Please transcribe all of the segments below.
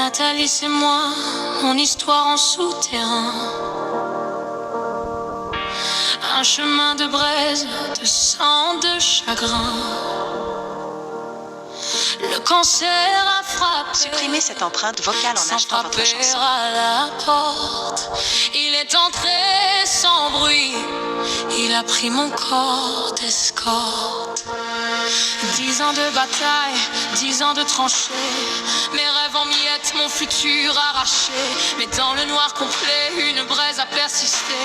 Nathalie, c'est moi, mon histoire en souterrain. Un chemin de braise, de sang, de chagrin. Le cancer a frappé. Supprimez cette empreinte vocale en achetant votre chanson. À la porte. Il est entré sans bruit. Il a pris mon corps d'escorte. 10 ans de bataille, 10 ans de tranchées. Mes rêves en miettes, mon futur arraché. Mais dans le noir complet, une braise a persisté.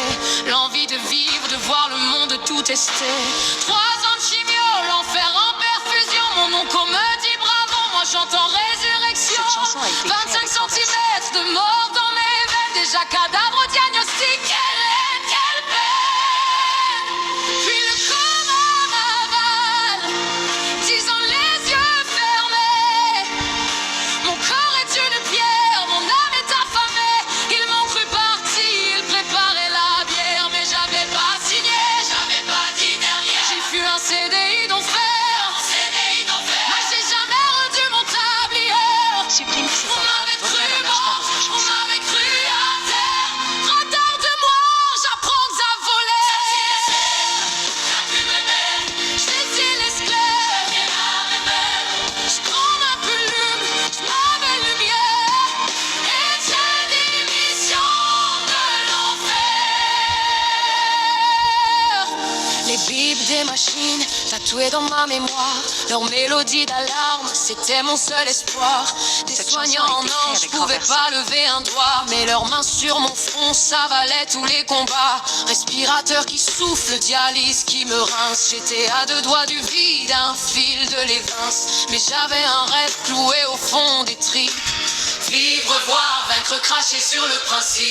L'envie de vivre, de voir le monde tout tester. 3 ans de chimio, l'enfer en perfusion. Mon oncle me dit bravo, moi j'entends résurrection. Cette chanson a été 25 cm de mort dans mes veines. Déjà cadavre diagnostic. Quelle haine, quelle peine. Puis le coma m'avale. 10 ans les yeux fermés. Mon corps est une pierre, mon âme est affamée. Ils m'ont cru parti, ils préparaient la bière. Mais j'avais pas signé, j'avais pas dit derrière. J'ai fui un CDI d'enfer. Mais j'ai jamais rendu mon tablier. Supprimez cette On m'avait empreinte cru vocale en achetant mort, votre on chanson. m'avait cru à terre. Retard de moi, j'apprends à voler. Je saisis l'esclave. Je prends ma plume, je m'avais lumière. Et j'ai des missions de l'enfer. Les bips des machines tatouées dans ma mémoire. Leur mélodie d'alarme, c'était mon seul espoir. Des Cette soignants chanson a en été créée ange avec pouvaient renversement. pas lever un doigt. Mais leurs mains sur mon front, ça valait tous les combats. Respirateur qui souffle, dialyse qui me rince. J'étais à 2 doigts du vide, un fil de l'évince. Mais j'avais un rêve cloué au fond des tripes. Vivre, voir, vaincre, cracher sur le principe.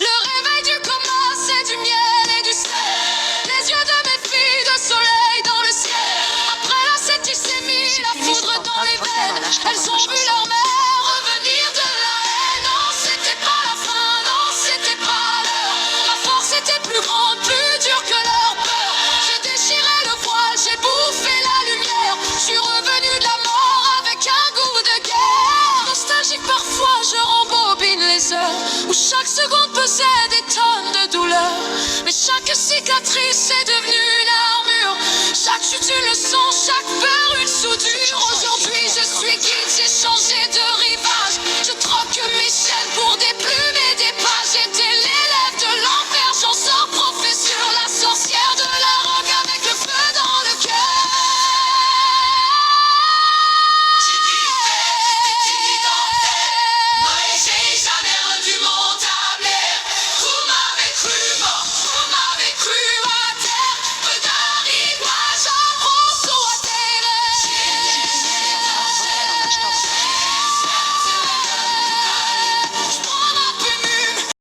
Le réveil du coma, c'est du miel et du sel. Les yeux de mes filles de soleil dans le ciel. Après la septicémie, la Supprimez foudre cette dans les empreinte vocale en veines. achetant Elles votre ont vu chanson. leur mère revenir de la haine. Non, c'était pas la fin, non, c'était pas l'heure. Ma force était plus grande, plus dure que leur peur. J'ai déchiré le voile, j'ai bouffé la lumière. Je suis revenu de la mort avec un goût de guerre. Nostalgique parfois, je rembobine les heures où chaque seconde pesait des tonnes de douleur. Mais chaque cicatrice est devenue une armure. Chaque chute une leçon,